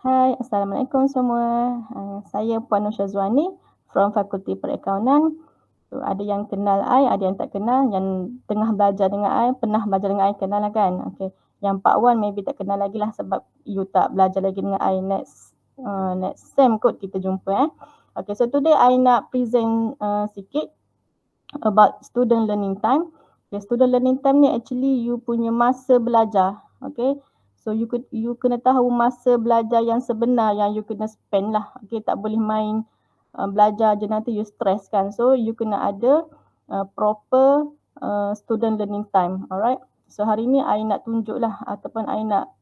Hai, Assalamualaikum semua. Saya Puan Nur Syazwani from Fakulti Perakaunan. So, ada yang kenal I, ada yang tak kenal. Yang tengah belajar dengan I, pernah belajar dengan I, kenal lah kan? Okay. Yang Pak Wan maybe tak kenal lagi lah sebab you tak belajar lagi dengan I. Next sem kot kita jumpa Okay, so today I nak present sikit about student learning time. Okay, student learning time ni actually you punya masa belajar. Okay, so you kena tahu masa belajar yang sebenar yang you kena spend lah. Okay, tak boleh main belajar je nanti you stress kan. So you kena ada proper student learning time. Alright. So hari ni I nak tunjuk lah ataupun I nak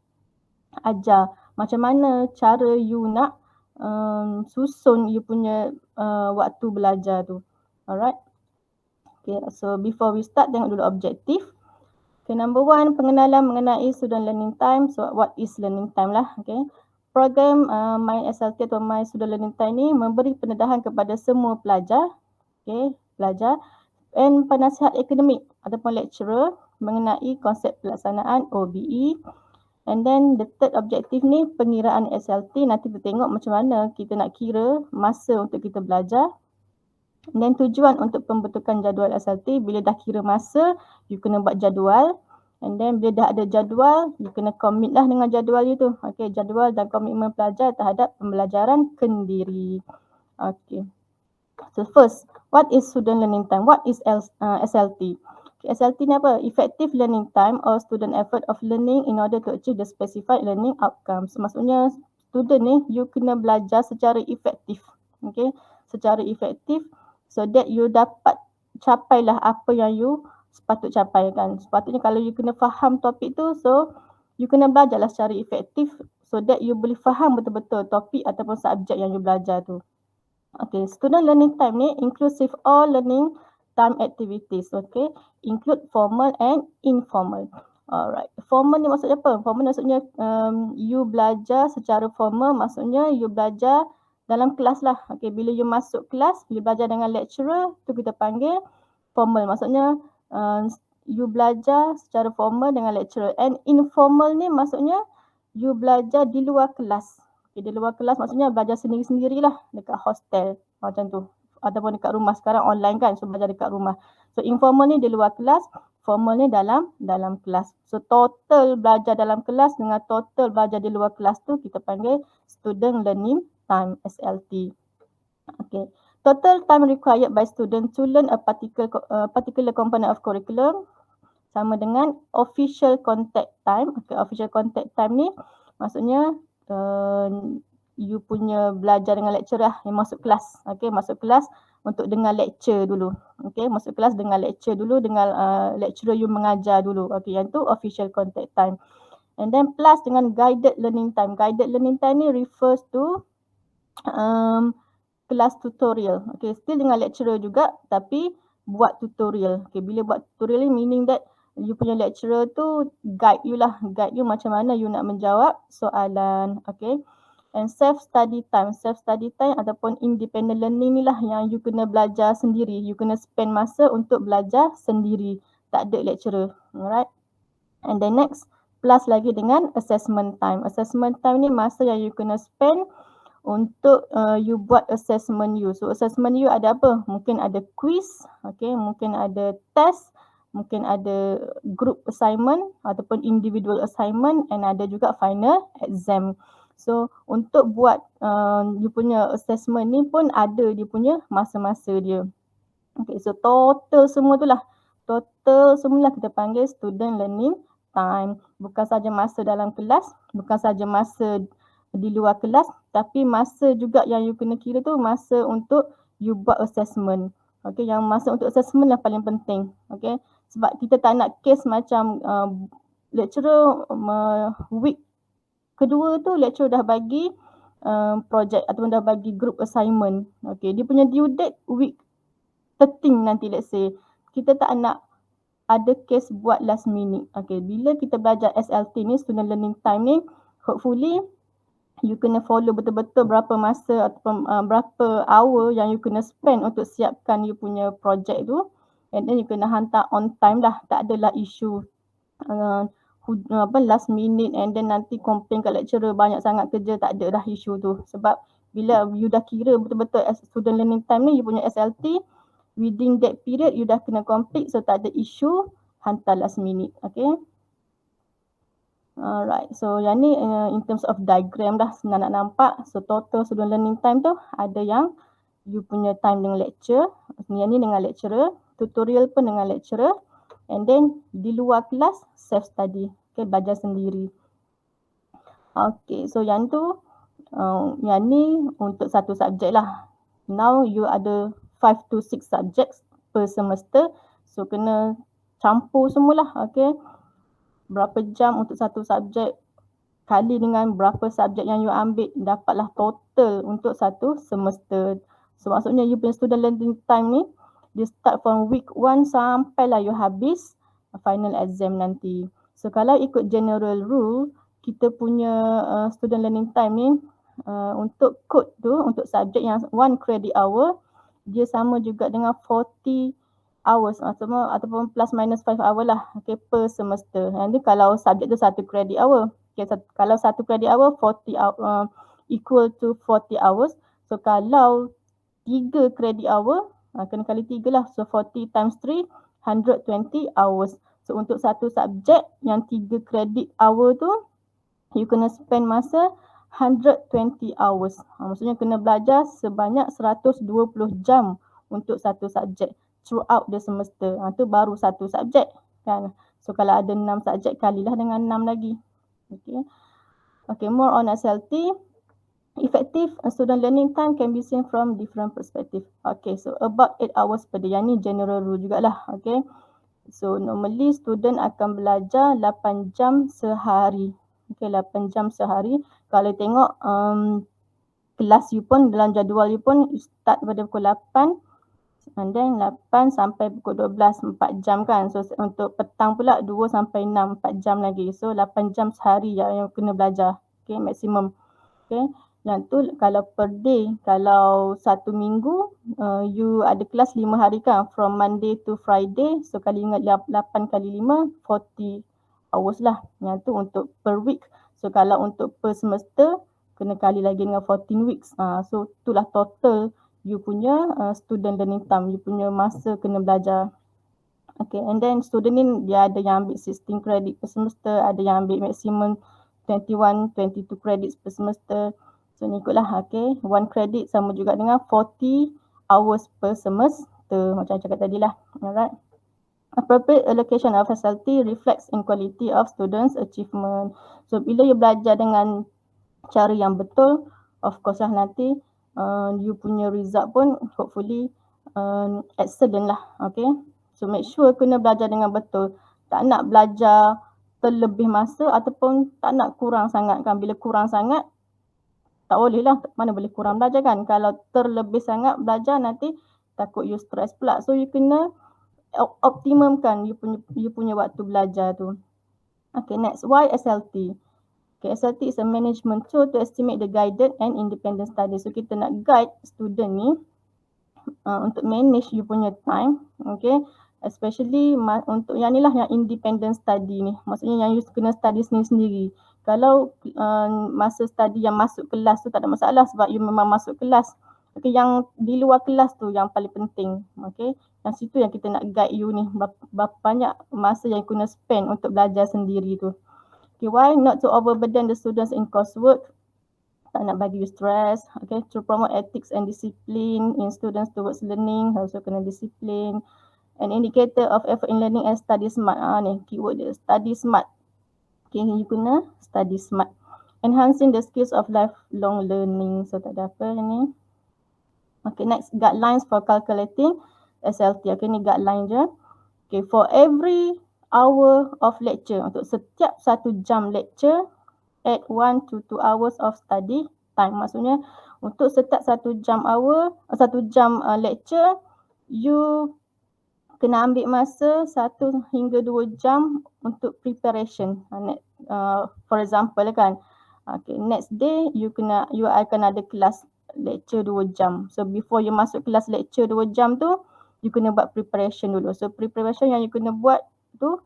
ajar macam mana cara you nak susun you punya waktu belajar tu. Alright. Okay, so before we start, tengok dulu objektif. Okay, number one, pengenalan mengenai student learning time. So, what is learning time lah, okay. Program My SLT atau My Student Learning Time ni memberi pendedahan kepada semua pelajar, okay, and penasihat akademik ataupun lecturer mengenai konsep pelaksanaan OBE. And then the third objektif ni, pengiraan SLT. Nanti kita tengok macam mana kita nak kira masa untuk kita belajar. Dan tujuan untuk pembentukan jadual SLT, bila dah kira masa, you kena buat jadual. And then bila dah ada jadual, you kena commit lah dengan jadual you tu. Okay, jadual dan komitmen pelajar terhadap pembelajaran kendiri. Okay. So first, what is student learning time? What is SLT? Okay, SLT ni apa? Effective learning time or student effort of learning in order to achieve the specified learning outcomes. Maksudnya, student ni, you kena belajar secara efektif. Okay, secara efektif. So that you dapat capailah apa yang you sepatut capai kan. Sepatutnya kalau you kena faham topik tu, so you kena belajarlah secara efektif so that you boleh faham betul-betul topik ataupun subjek yang you belajar tu. Okay, student learning time ni inclusive all learning time activities, okay. Include formal and informal. Alright, formal ni maksudnya apa? Formal maksudnya you belajar secara formal, maksudnya you belajar dalam kelas lah. Okay, bila you masuk kelas, you belajar dengan lecturer, tu kita panggil formal. Maksudnya you belajar secara formal dengan lecturer. And informal ni maksudnya you belajar di luar kelas. Okay, di luar kelas maksudnya belajar sendiri-sendirilah dekat hostel macam tu. Ataupun dekat rumah, sekarang online kan, so belajar dekat rumah. So informal ni di luar kelas, formal ni dalam kelas. So total belajar dalam kelas dengan total belajar di luar kelas tu kita panggil student learning time, SLT. Okay. Total time required by student to learn a particular component of curriculum sama dengan official contact time. Okay, official contact time ni maksudnya you punya belajar dengan lecturer yang masuk kelas. Okay, masuk kelas untuk dengar lecture dulu. Okay, masuk kelas dengar lecture dulu, dengar lecturer you mengajar dulu. Okay, yang tu official contact time. And then plus dengan guided learning time. Guided learning time ni refers to kelas tutorial. Okay, still dengan lecturer juga tapi buat tutorial. Okay, bila buat tutorial ni meaning that you punya lecturer tu guide you lah. Guide you macam mana you nak menjawab soalan. Okay. And self-study time. Self-study time ataupun independent learning ni lah yang you kena belajar sendiri. You kena spend masa untuk belajar sendiri. Tak ada lecturer. Alright. And then next, plus lagi dengan assessment time. Assessment time ni masa yang you kena spend untuk you buat assessment you. So assessment you ada apa? Mungkin ada quiz, okay, mungkin ada test, mungkin ada group assignment ataupun individual assignment, and ada juga final exam. So untuk buat you punya assessment ni pun ada dia punya masa-masa dia. Okay, so total semua tu lah. Total semua kita panggil student learning time. Bukan saja masa dalam kelas, bukan saja masa di luar kelas, tapi masa juga yang you kena kira tu masa untuk you buat assessment. Okay, yang masa untuk assessment yang paling penting. Okay, sebab kita tak nak case macam lecturer week kedua tu lecturer dah bagi project ataupun dah bagi group assignment. Okay, dia punya due date week 13 nanti, let's say. Kita tak nak ada case buat last minute. Okay, bila kita belajar SLT ni, student learning time ni, hopefully you kena follow betul-betul berapa masa ataupun berapa hour yang you kena spend untuk siapkan you punya project tu. And then you kena hantar on time lah. Tak adalah isu last minute and then nanti complain kat lecturer banyak sangat kerja, tak ada dah isu tu. Sebab bila you dah kira betul-betul as student learning time ni, you punya SLT, within that period you dah kena complete, so tak ada isu hantar last minute. Okay. Alright, so yang ni in terms of diagram dah senang nak nampak. So total student learning time tu ada yang you punya time dengan lecture, yang ni dengan lecturer, tutorial pun dengan lecturer, and then di luar kelas self study, okay, belajar sendiri. Okay, so yang tu yang ni untuk satu subjek lah. Now you ada 5 to 6 subjects per semester, so kena campur semualah. Okay, berapa jam untuk satu subjek kali dengan berapa subjek yang you ambil, dapatlah total untuk satu semester. So maksudnya you punya student learning time ni, dia start from week 1 sampailah you habis final exam nanti. So kalau ikut general rule, kita punya student learning time ni untuk code tu, untuk subjek yang 1 credit hour, dia sama juga dengan 40 hours ataupun plus minus 5 hour lah, okay, per semester. Nanti kalau subjek tu 1 credit hour, okay, kalau 1 credit hour 40 equal to 40 hours. So kalau 3 credit hour, kena kali 3 lah. So 40 times 3, 120 hours. So untuk satu subjek yang 3 credit hour tu, you kena spend masa 120 hours. Maksudnya kena belajar sebanyak 120 jam untuk satu subjek throughout the semester. Tu baru satu subjek kan. So kalau ada 6 subjek, kalilah dengan 6 lagi. Okay, more on SLT. Effective student learning time can be seen from different perspective. Okay, so about 8 hours per day. Yang ni general rule jugalah. Okay, so normally student akan belajar 8 jam sehari. Okay, 8 jam sehari. Kalau tengok kelas you pun, dalam jadual you pun, you start pada pukul 8 and then 8 sampai pukul 12, 4 jam kan. So untuk petang pula 2 sampai 6, 4 jam lagi. So 8 jam sehari yang kena belajar. Okay, maksimum. Okay, yang tu kalau per day, kalau satu minggu you ada kelas 5 hari kan, from Monday to Friday. So kali 8 kali 5, 40 hours lah. Yang tu untuk per week. So kalau untuk per semester, kena kali lagi dengan 14 weeks. So itulah total you punya student learning time, you punya masa kena belajar. Okay, and then student ni dia ada yang ambil 16 credit per semester, ada yang ambil maximum 21, 22 credits per semester. So ni ikutlah. Okay, 1 credit sama juga dengan 40 hours per semester, macam cakap tadi lah. Alright. Appropriate allocation of facility reflects in quality of students' achievement. So bila you belajar dengan cara yang betul, of course lah nanti you punya result pun hopefully excellent lah. Okay, so make sure kena belajar dengan betul. Tak nak belajar terlebih masa ataupun tak nak kurang sangat kan. Bila kurang sangat, tak boleh lah, mana boleh kurang belajar kan. Kalau terlebih sangat belajar, nanti takut you stress pula. So you kena optimumkan you punya waktu belajar tu. Okay, next, why SLT? Okay, SLT is a management tool to estimate the guided and independent study. So kita nak guide student ni untuk manage you punya time. Okay, especially untuk yang ni lah, yang independent study ni. Maksudnya yang you kena study sendiri-sendiri. Kalau masa study yang masuk kelas tu tak ada masalah sebab you memang masuk kelas. Okay, yang di luar kelas tu yang paling penting. Okay, yang situ yang kita nak guide you ni. Berapa banyak masa yang you kena spend untuk belajar sendiri tu. Okay, why not to overburden the students in coursework? Tak nak bagi you stress. Okay, to promote ethics and discipline in students towards learning, also kena disiplin. An indicator of effort in learning and study smart. Ni keyword dia, study smart. Okay, you kena study smart. Enhancing the skills of lifelong learning. So tak ada apa ni. Okay, next, guidelines for calculating SLT. Okay, ni guideline je. Okay, for every hour of lecture, untuk setiap 1 jam lecture, add 1 to 2 hours of study time. Maksudnya untuk setiap 1 jam lecture, you kena ambil masa 1 hingga 2 jam untuk preparation. For example kan, okay, next day you akan ada kelas lecture 2 jam. So before you masuk kelas lecture 2 jam tu, you kena buat preparation dulu. So preparation yang you kena buat tu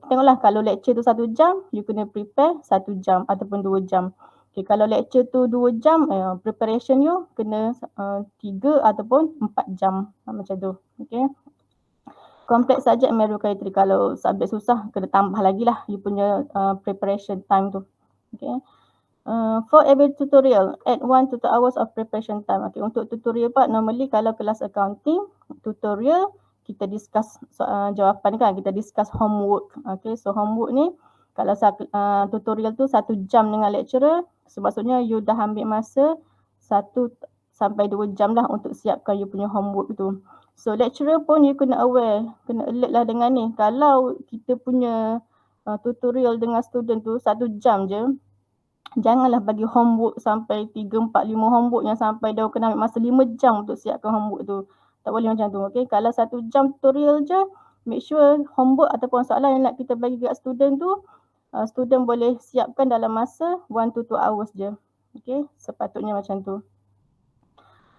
Tengoklah kalau lecture tu 1 jam, you kena prepare 1 jam ataupun 2 jam. Okay, kalau lecture tu 2 jam, preparation you kena 3 ataupun 4 jam. Macam tu. Okay. Complex subject meritocracy. Kalau subjek susah, kena tambah lagi lah you punya preparation time tu. Okay. For every tutorial, add 1 to 2 hours of preparation time. Okay, untuk tutorial part, normally kalau kelas accounting, tutorial, kita discuss jawapan kan, kita discuss homework. Okay, so homework ni, kalau tutorial tu 1 jam dengan lecturer, maksudnya you dah ambil masa 1 sampai 2 jam lah untuk siapkan you punya homework tu. So lecturer pun you kena aware, kena alert lah dengan ni. Kalau kita punya tutorial dengan student tu 1 jam je, janganlah bagi homework sampai 3, 4, 5 homework yang sampai dia kena ambil masa 5 jam untuk siapkan homework tu. Tak boleh macam tu. Okay? Kalau 1 jam tutorial je, make sure homework ataupun soalan yang nak kita bagi kat student tu, student boleh siapkan dalam masa 1 to 2 hours je. Okay? Sepatutnya macam tu.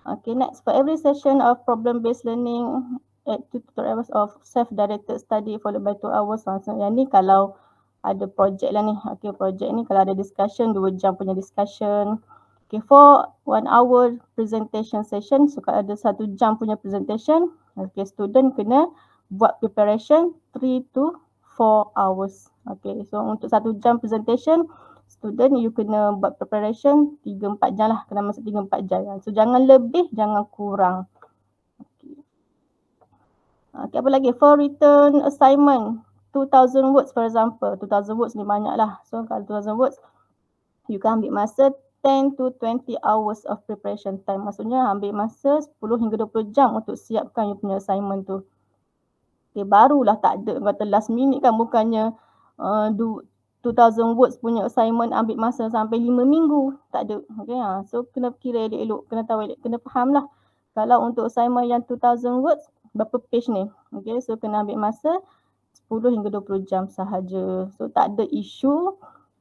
Okay, next. For every session of problem-based learning, add 2 to 3 hours of self-directed study followed by 2 hours. So, yang ni kalau ada projek lah ni. Okay, projek ni kalau ada discussion, 2 jam punya discussion. Okay, for 1 hour presentation session, so kalau ada 1 jam punya presentation, okay, student kena buat preparation 3 to 4 hours. Okay, so untuk 1 jam presentation, student you kena buat preparation 3-4 jam lah, kena masa 3-4 jam. So jangan lebih, jangan kurang. Okay, apa lagi? For written assignment, 2000 words for example. 2000 words ni banyak lah. So kalau 2000 words, you kan ambil masa 10 to 20 hours of preparation time. Maksudnya ambil masa 10 hingga 20 jam untuk siapkan you punya assignment tu. Okay, barulah tak ada kata last minute kan, bukannya 2000 words punya assignment ambil masa sampai 5 minggu. Tak ada. Okay, so kena kira elok-elok, kena tahu elok, kena faham lah. Kalau untuk assignment yang 2000 words, berapa page ni? Okay, so kena ambil masa 10 hingga 20 jam sahaja. So tak ada isu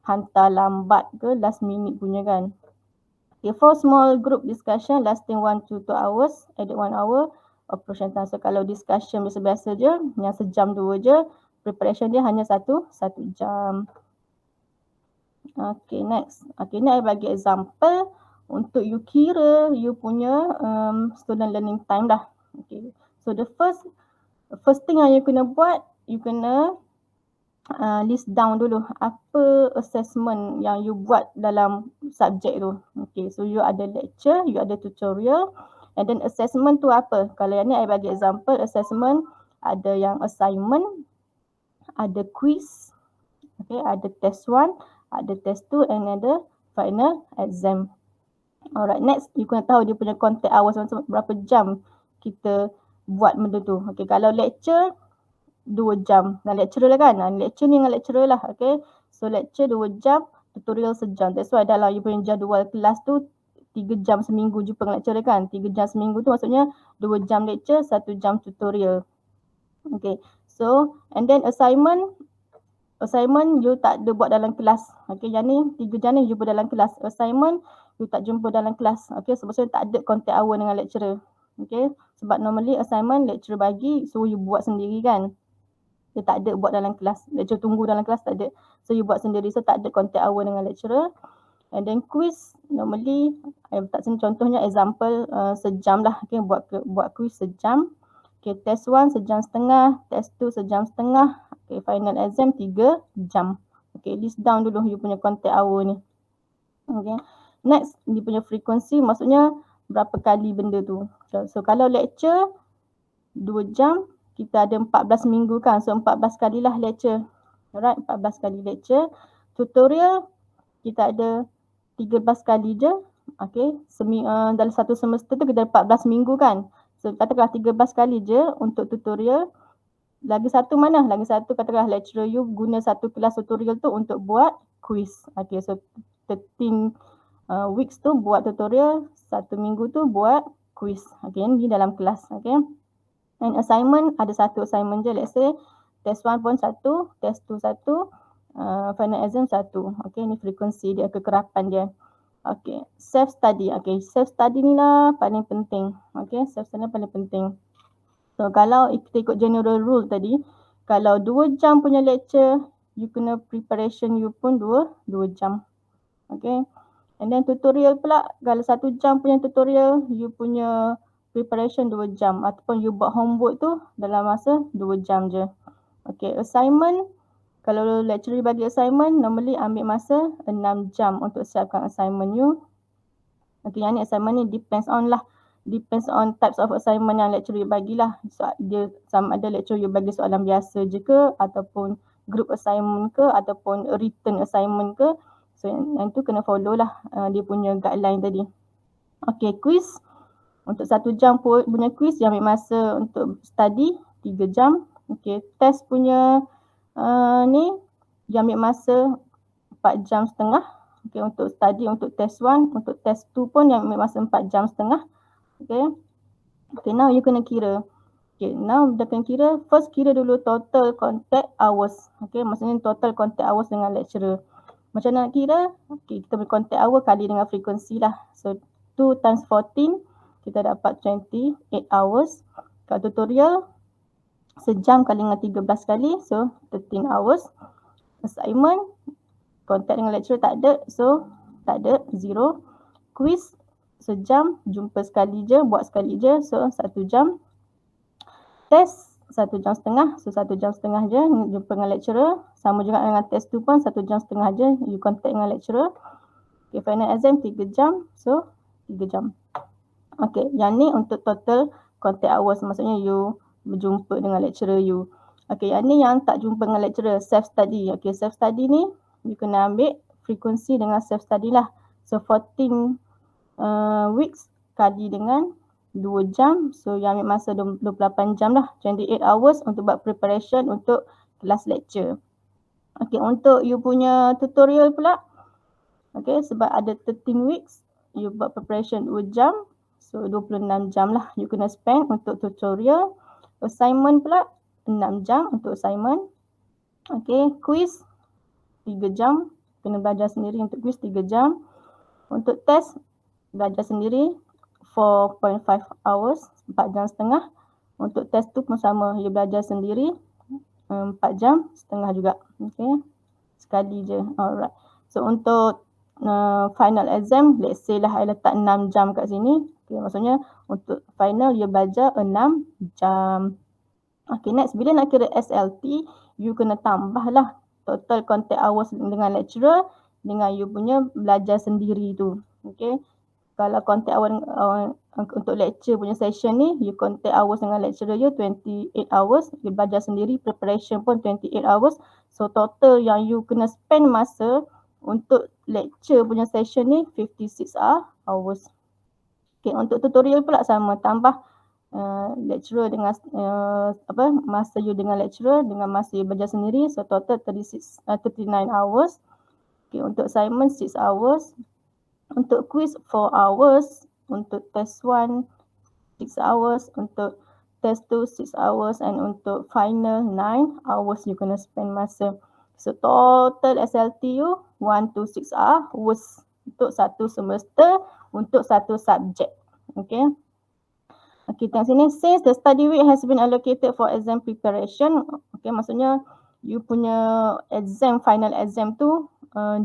hantar lambat ke last minute punya kan. Okay, for small group discussion lasting 1 to 2 hours, added 1 hour of preparation time. So kalau discussion biasa-biasa je, yang sejam 2 je, preparation dia hanya 1 jam. Okay, next. Okay, ni I bagi example untuk you kira you punya student learning time dah. Okay, so the first thing yang you kena buat, you kena list down dulu apa assessment yang you buat dalam subjek tu. Okay, so you ada lecture, you ada tutorial, and then assessment tu apa? Kalau yang ni I bagi example, assessment ada yang assignment, ada quiz, okay, ada test 1, ada test 2, and ada final exam. Alright, next you kena tahu dia punya contact hours berapa jam kita buat benda tu. Okay, kalau lecture 2 jam. Dengan lecturer lah kan. Lecture ni dengan lecturer lah. Okay. So lecture 2 jam, tutorial sejam. That's why dalam you punya jadual kelas tu 3 jam seminggu jumpa dengan lecturer kan. 3 jam seminggu tu maksudnya 2 jam lecture, 1 jam tutorial. Okay. So and then assignment you tak ada buat dalam kelas. Okay, yang ni 3 jam ni jumpa dalam kelas. Assignment you tak jumpa dalam kelas. Okay, so maksudnya tak ada contact hour dengan lecturer. Okay, sebab normally assignment lecturer bagi, so you buat sendiri kan. Dia tak ada buat dalam kelas. Lecturer tunggu dalam kelas tak ada. So you buat sendiri. So tak ada contact hour dengan lecturer. And then quiz normally tak sini contohnya example sejam lah. Okay, buat quiz sejam. Okay, test 1 sejam setengah, test 2 sejam setengah. Okay, final exam 3 jam. Okay, list down dulu you punya contact hour ni. Okay, next dia punya frequency, maksudnya berapa kali benda tu. So kalau lecture 2 jam, kita ada 14 minggu kan. So 14 kalilah lecture. Alright, 14 kali lecture. Tutorial kita ada 13 kali je. Okay, dalam satu semester tu kita ada 14 minggu kan. So katakanlah 13 kali je untuk tutorial. Lagi satu mana? Lagi satu katakanlah lecturer you guna satu kelas tutorial tu untuk buat quiz. Okay, so 13 weeks tu buat tutorial, satu minggu tu buat quiz. Okay, ni dalam kelas. Okay. And assignment, ada satu assignment je. Let's say test 1 pun 1, test 2 1, final exam 1. Okay, ni frekuensi dia, kekerapan dia. Okay, self study. Okay, self study ni lah paling penting. Okay, self study paling penting. So kalau kita ikut general rule tadi, Kalau 2 jam punya lecture, you kena preparation you pun 2 jam. Okay. And then tutorial pula, kalau 1 jam punya tutorial, you punya preparation 2 jam. Ataupun you buat homework tu dalam masa 2 jam je. Okay, assignment, kalau lecturer bagi assignment, normally ambil masa 6 jam untuk siapkan assignment you. Okay, yang ni assignment ni depends on types of assignment yang lecturer bagilah. So, dia sama ada lecturer bagi soalan biasa je ke, ataupun group assignment ke, ataupun written assignment ke. So, yang tu kena follow lah dia punya guideline tadi. Okay, quiz. Untuk 1 jam punya quiz, dia ambil masa untuk study 3 jam. Okay, test punya ni, dia ambil masa 4 jam setengah. Okay, untuk study untuk test 1, untuk test 2 pun yang ambil masa 4 jam setengah. Okay, now you kena kira. Okay, now dah kena kira. First kira dulu total contact hours. Okay, maksudnya total contact hours dengan lecturer. Macam mana nak kira? Okay, kita beri contact hour kali dengan frekuensi lah. So, 2 times 14, kita dapat 28 hours. Kalau tutorial, sejam kali dengan 13 kali, so 13 hours. Assignment, contact dengan lecturer tak ada, so tak ada, 0. Quiz, sejam, jumpa sekali je, buat sekali je, so 1 jam. Test, 1 jam setengah, so 1 jam setengah je jumpa dengan lecturer. Sama juga dengan test tu pun 1 jam setengah je you contact dengan lecturer. Okay, final exam 3 jam, so 3 jam. Okay, yang ni untuk total contact hours, maksudnya you berjumpa dengan lecturer you. Okay, yang ni yang tak jumpa dengan lecturer, self-study. Okay, self-study ni you kena ambil frekuensi dengan self-study lah. So 14 weeks kali dengan 2 jam. So yang ambil masa 28 jam lah. 28 hours untuk buat preparation untuk kelas lecture. Okay, untuk you punya tutorial pula. Okay, sebab ada 13 weeks, you buat preparation 2 jam. So 26 jam lah you kena spend untuk tutorial. Assignment pula 6 jam untuk assignment. Okay, quiz 3 jam. Kena belajar sendiri untuk quiz 3 jam. Untuk test, belajar sendiri 4.5 hours, 4 jam setengah. Untuk test tu pun sama, you belajar sendiri 4 jam setengah juga. Okay, sekali je. Alright. So untuk final exam, let's say lah I letak 6 jam kat sini. Okay, maksudnya untuk final you belajar 6 jam. Okay, next, bila nak kira SLT, you kena tambah lah total contact hours dengan lecturer dengan you punya belajar sendiri tu. Okay, kalau contact hour untuk lecture punya session ni, you contact hours dengan lecturer you 28 hours, you belajar sendiri, preparation pun 28 hours. So total yang you kena spend masa untuk lecture punya session ni 56 hours. Okay, untuk tutorial pula sama, tambah lecturer dengan masa you dengan lecturer dengan masa you belajar sendiri, so total 39 hours. Okay, untuk assignment 6 hours. Untuk quiz 4 hours, untuk test 1 6 hours, untuk test 2 6 hours, and untuk final 9 hours you kena spend masa. So total SLT you 1 to 6 hours untuk satu semester, untuk satu subjek. Okay. Okay, tengok sini. Since the study week has been allocated for exam preparation, okay, maksudnya you punya exam, final exam tu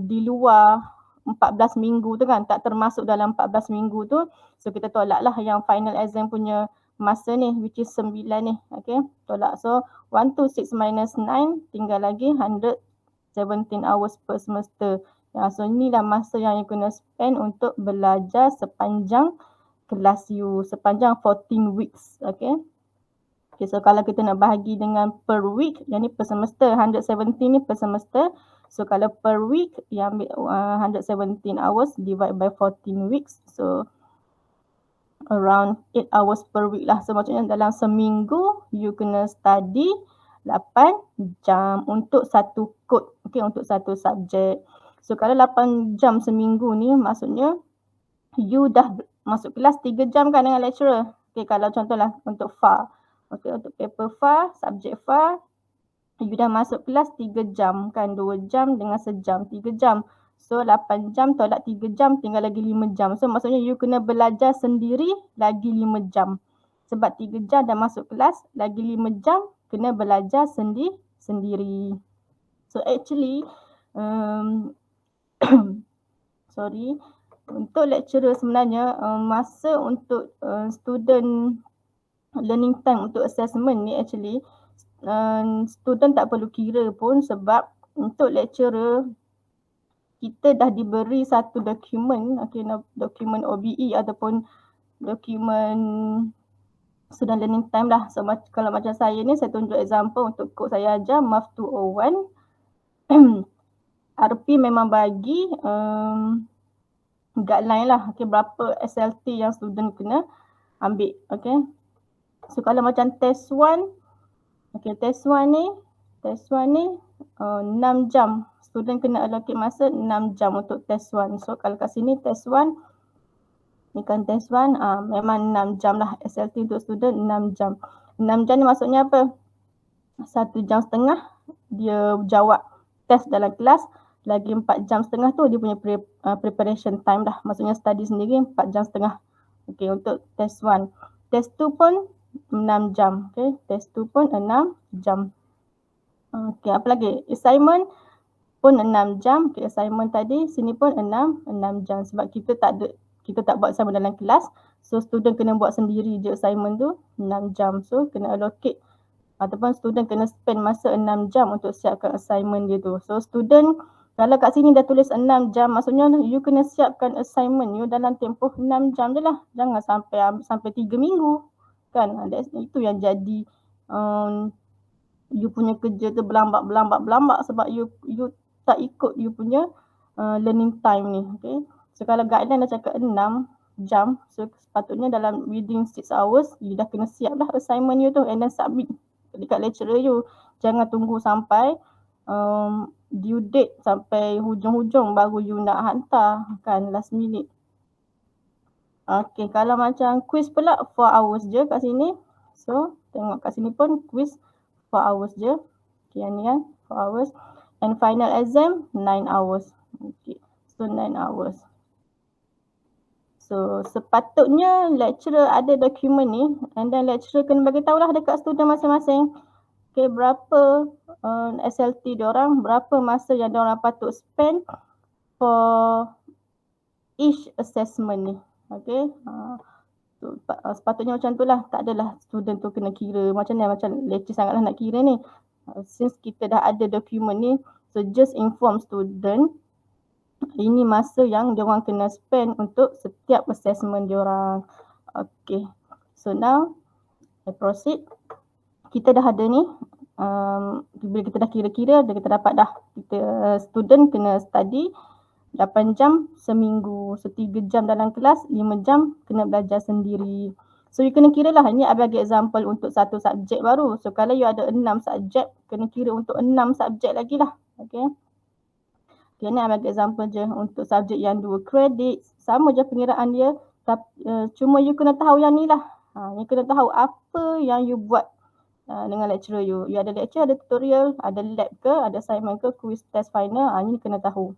di luar 14 minggu tu kan, tak termasuk dalam 14 minggu tu. So kita tolak lah yang final exam punya masa ni, which is 9 ni. Okay, tolak. So 1 to 6 minus 9, tinggal lagi 117 hours per semester. So inilah masa yang you kena spend untuk belajar sepanjang kelas you, sepanjang 14 weeks. Okay. Okay, so kalau kita nak bahagi dengan per week, yang ni per semester, 117 ni per semester. So kalau per week, yang ambil 117 hours divide by 14 weeks. So around 8 hours per week lah. So maksudnya dalam seminggu, you kena study 8 jam untuk satu kod. Okay, untuk satu subjek. So kalau 8 jam seminggu ni, maksudnya you dah masuk kelas 3 jam kan dengan lecturer. Okay, kalau contohlah untuk FAR. Okay, untuk paper FAR, subjek FAR, you dah masuk kelas 3 jam kan, 2 jam dengan sejam, 3 jam. So 8 jam tolak 3 jam, tinggal lagi 5 jam. So maksudnya you kena belajar sendiri lagi 5 jam. Sebab 3 jam dah masuk kelas, lagi 5 jam kena belajar sendiri. So actually sorry, untuk lecturer sebenarnya masa untuk student learning time untuk assessment ni actually student tak perlu kira pun, sebab untuk lecturer kita dah diberi satu dokumen, dokumen OBE ataupun dokumen student learning time lah. So kalau macam saya ni, saya tunjuk example untuk kod saya ajar Math 201. RP memang bagi guideline lah, berapa SLT yang student kena ambil. So kalau macam test 1, test 1 ni 6 jam. Student kena allocate masa 6 jam untuk test 1. So kalau kat sini test 1, ni kan test 1, memang 6 jam lah SLT untuk student, 6 jam. 6 jam ni maksudnya apa? 1 jam setengah dia jawab test dalam kelas, lagi 4 jam setengah tu dia punya preparation time dah. Maksudnya study sendiri 4 jam setengah. Untuk test 1. Test 2 pun 6 jam. Test 2 pun 6 jam. Apa lagi? Assignment pun 6 jam. Assignment tadi sini pun 6 jam, sebab kita tak buat assignment dalam kelas. So student kena buat sendiri je assignment tu 6 jam. So kena allocate ataupun student kena spend masa 6 jam untuk siapkan assignment dia tu. So student kalau kat sini dah tulis 6 jam, maksudnya you kena siapkan assignment you dalam tempoh 6 jam je lah. Jangan sampai 3 minggu. Kan? Itu yang jadi you punya kerja tu berlambak sebab you tak ikut you punya learning time ni. So kalau guideline dah cakap 6 jam, so sepatutnya dalam within 6 hours you dah kena siap lah assignment you tu and then submit dekat lecturer you. Jangan tunggu sampai due date sampai hujung-hujung baru you nak hantar, kan, last minute. Kalau macam quiz pula 4 hours je kat sini. So tengok kat sini pun quiz 4 hours je. Yang ni kan 4 hours. And final exam 9 hours. So 9 hours. So sepatutnya lecturer ada dokumen ni and then lecturer kena bagi tahulah dekat student masing-masing. Berapa SLT diorang, berapa masa yang diorang patut spend for each assessment ni. Sepatutnya macam tu lah. Tak adalah student tu kena kira macam ni, macam leceh sangatlah nak kira ni. Since kita dah ada dokumen ni, so just inform student ini masa yang diorang kena spend untuk setiap assessment diorang. So now I proceed. Kita dah ada ni. Bila kita dah kira-kira, kita dapat dah. Student kena study 8 jam seminggu. So 3 jam dalam kelas, 5 jam kena belajar sendiri. So you kena kira lah. Ini I bagi example untuk satu subjek baru. So kalau you ada 6 subjek, kena kira untuk 6 subjek lagi lah. Ni I bagi example je untuk subjek yang 2 kredit. Sama je pengiraan dia. Cuma you kena tahu yang ni lah. You kena tahu apa yang you buat dengan lecturer you. You ada lecture, ada tutorial, ada lab ke, ada assignment ke, quiz, test final. Ni kena tahu.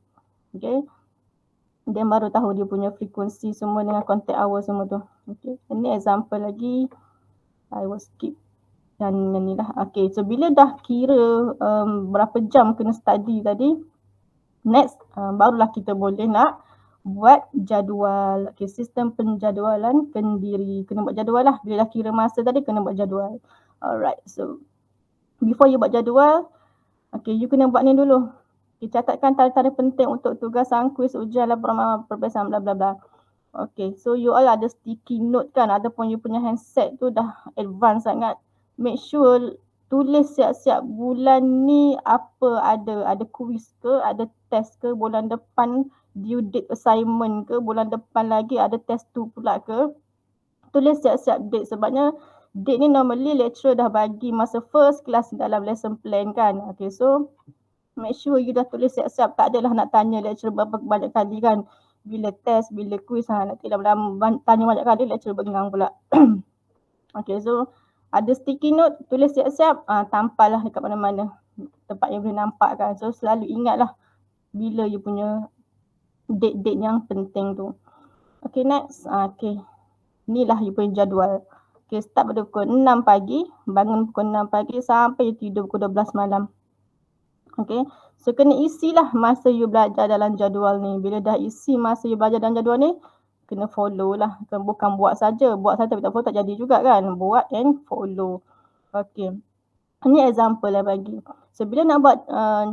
Then baru tahu dia punya frekuensi semua dengan contact hour semua tu. Ini example lagi. I will skip yang ni lah. So bila dah kira berapa jam kena study tadi, next barulah kita boleh nak buat jadual. Sistem penjadualan kendiri. Kena buat jadual lah. Bila dah kira masa tadi, kena buat jadual. Alright, so before you buat jadual, you kena buat ni dulu. Catatkan tarikh-tarikh penting untuk tugasan, kuis, ujian, laporan perpisahan, bla bla bla. So you all ada sticky note kan, ataupun you punya handset tu dah advance sangat. Make sure tulis siap-siap bulan ni apa ada kuis ke, ada test ke, bulan depan due date assignment ke, bulan depan lagi ada test tu pula ke. Tulis siap-siap date, sebabnya date ni normally lecturer dah bagi masa first class dalam lesson plan kan. So make sure you dah tulis siap-siap. Tak adalah nak tanya lecturer banyak kali kan. Bila test, bila quiz, nanti lama-lama tanya banyak kali, lecturer bengang pula. So ada sticky note, tulis siap-siap, tampal lah dekat mana-mana. Tempat yang boleh nampak kan. So selalu ingatlah bila you punya date-date yang penting tu. Next. Inilah you punya jadual. Okay, start pada pukul 6 pagi, bangun pukul 6 pagi sampai you tidur pukul 12 malam. Okay, so kena isilah masa you belajar dalam jadual ni. Bila dah isi masa you belajar dalam jadual ni, kena follow lah. Bukan buat saja tapi tak follow tak jadi juga kan. Buat and follow. Okay, ini example lah bagi. So bila nak buat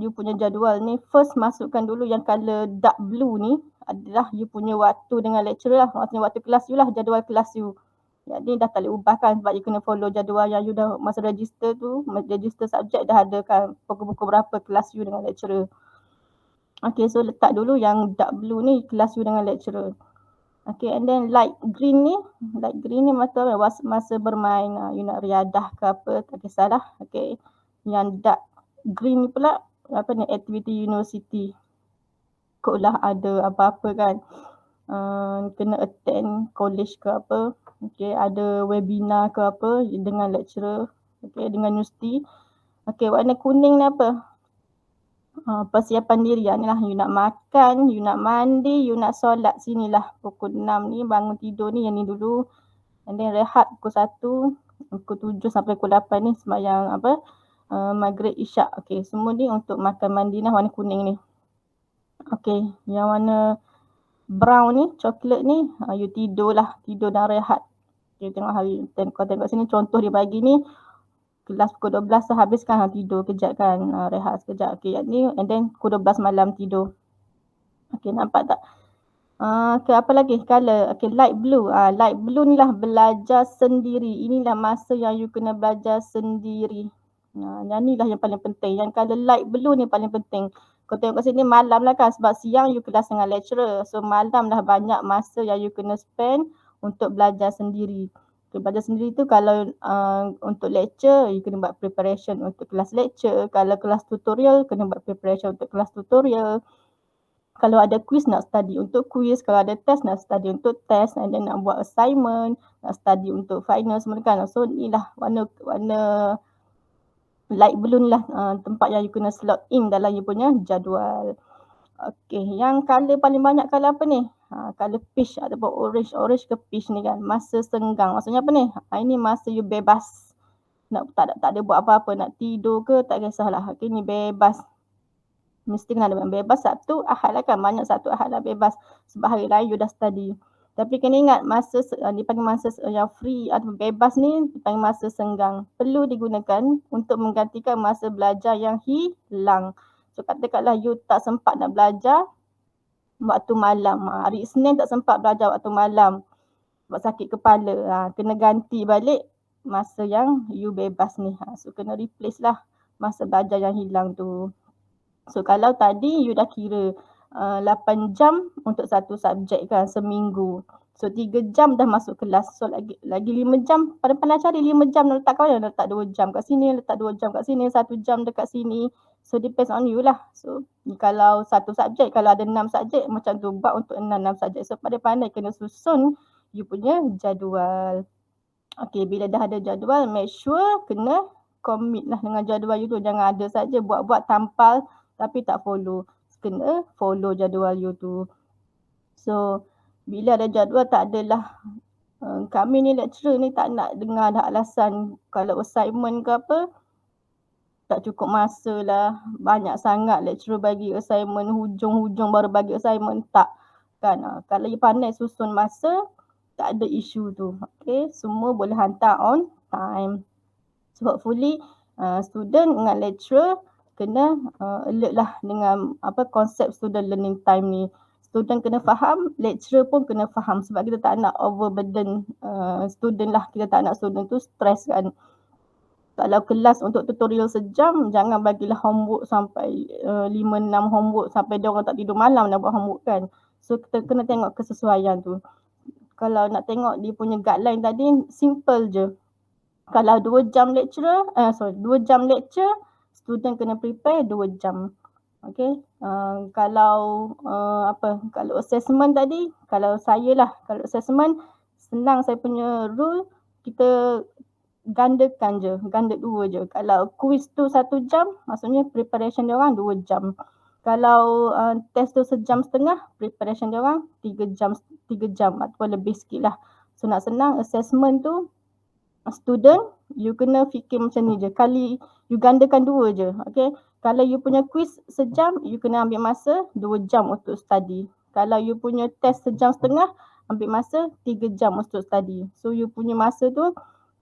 you punya jadual ni, first masukkan dulu yang color dark blue ni adalah you punya waktu dengan lecturer lah. Maksudnya waktu kelas you lah, jadual kelas you. Jadi dah tak boleh ubah kan sebab you kena follow jadual yang you dah masa register tu, register subjek dah ada kan pukul-pukul berapa kelas you dengan lecturer. Okay, so letak dulu yang dark blue ni kelas you dengan lecturer. Okay, and then light green ni masa bermain, you nak riadah ke apa, tak kisahlah. Okay, yang dark green ni pula apa ni, activity university. Kot lah ada apa-apa kan, kena attend college ke apa. Okay, ada webinar ke apa dengan lecturer, okay, dengan universiti. Okay, warna kuning ni apa? Persiapan diri ni lah, you nak makan, you nak mandi, you nak solat, sinilah pukul 6 ni bangun tidur ni, yang ni dulu, and then rehat pukul 1, pukul 7 sampai pukul 8 ni sembahyang apa, maghrib isyak. Okay, semua ni untuk makan mandi lah, warna kuning ni. Okay, yang warna brown ni, coklat ni, you tidur dan rehat. Okay, tengok hari, kau tengok sini contoh dia bagi ni, kelas pukul 12 dah habiskan, tidur kejap kan, rehat sekejap. Okay, yang ni, and then pukul 12 malam tidur. Okay, nampak tak? Okay, apa lagi? Color. Okay, light blue. Light blue ni lah belajar sendiri. Inilah masa yang you kena belajar sendiri. Yang ni lah yang paling penting. Yang color light blue ni paling penting. Kau tengok kat sini malam lah kan, sebab siang you kelas dengan lecturer. So malam dah banyak masa yang you kena spend untuk belajar sendiri. Belajar sendiri tu kalau untuk lecture, you kena buat preparation untuk kelas lecture. Kalau kelas tutorial, kena buat preparation untuk kelas tutorial. Kalau ada quiz, nak study untuk quiz. Kalau ada test, nak study untuk test. And then nak buat assignment, nak study untuk final semua kan. So ni lah warna light blue ni lah tempat yang you kena slot in dalam you punya jadual. Okay, yang color paling banyak color apa ni? Color peach ataupun orange ke peach ni kan. Masa senggang. Maksudnya apa ni? Ini masa you bebas. Tak ada buat apa-apa. Nak tidur ke tak kisahlah. Okay, ni bebas. Mesti kena ada bebas Sabtu, Ahad lah kan. Banyak Sabtu, Ahad lah bebas. Sebab hari lain you dah study. Tapi kena ingat masa dipanggil masa yang free atau bebas ni dipanggil masa senggang. Perlu digunakan untuk menggantikan masa belajar yang hilang. So katakanlah you tak sempat nak belajar waktu malam. Hari Isnin tak sempat belajar waktu malam sebab sakit kepala. Kena ganti balik masa yang you bebas ni. So kena replace lah masa belajar yang hilang tu. So kalau tadi you dah kira 8 jam untuk satu subjek kan seminggu. So 3 jam dah masuk kelas. So lagi 5 jam. Pandai-pandai cari 5 jam nak letak kat mana? Letak 2 jam kat sini, letak 2 jam kat sini, 1 jam dekat sini. So depends on you lah. So kalau satu subjek, kalau ada 6 subjek macam tu buat untuk 6 subjek. So pandai-pandai kena susun you punya jadual. Okay, bila dah ada jadual, make sure kena commit lah dengan jadual you tu. Jangan ada saja buat-buat tampal tapi tak follow. Kena follow jadual you tu. So bila ada jadual tak adalah kami ni lecturer ni tak nak dengar dah alasan kalau assignment ke apa tak cukup masa lah, banyak sangat lecturer bagi assignment, hujung-hujung baru bagi assignment, tak kan. Kalau you pandai susun masa, tak ada isu tu. Okay, semua boleh hantar on time. So hopefully student dengan lecturer kena alert lah dengan apa konsep student learning time ni. Student kena faham, lecturer pun kena faham sebab kita tak nak overburden student lah. Kita tak nak student tu stress kan. Kalau kelas untuk tutorial sejam, jangan bagilah homework sampai 5-6 homework sampai dia orang tak tidur malam nak buat homework kan. So kita kena tengok kesesuaian tu. Kalau nak tengok dia punya guideline tadi, simple je. Kalau 2 jam lecture, student kena prepare 2 jam. Okay. Kalau kalau assessment tadi, kalau assessment senang saya punya rule, kita gandakan je, ganda 2 je. Kalau quiz tu 1 jam, maksudnya preparation dia orang 2 jam. Kalau test tu 1.5 jam, preparation dia orang 3 jam ataupun lebih sikit lah. So nak senang assessment tu student, you kena fikir macam ni je. Kali you gandakan 2 je. Okay. Kalau you punya quiz sejam, you kena ambil masa 2 jam untuk study. Kalau you punya test sejam setengah, ambil masa 3 jam untuk study. So you punya masa tu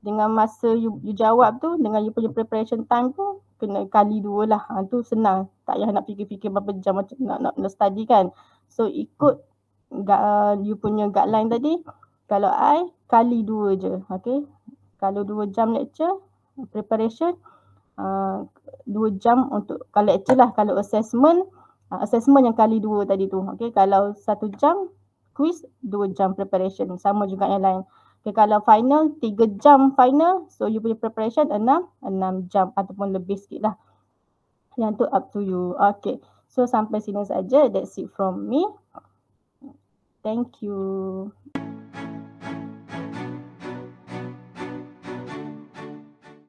dengan masa you jawab tu dengan you punya preparation time tu kena kali 2 lah. Tu senang. Tak payah nak fikir-fikir berapa jam macam nak study kan. So ikut you punya guideline tadi. Kalau I kali 2 je. Okay. Kalau 2 jam lecture, preparation, 2 jam untuk kalau lecture lah. Kalau assessment, assessment yang kali 2 tadi tu. Okay. Kalau 1 jam, quiz 2 jam preparation. Sama juga yang lain. Okay. Kalau final, 3 jam final. So, you punya preparation 6 jam ataupun lebih sikit lah. Yang tu up to you. Okay. So, sampai sini saja. That's it from me. Thank you.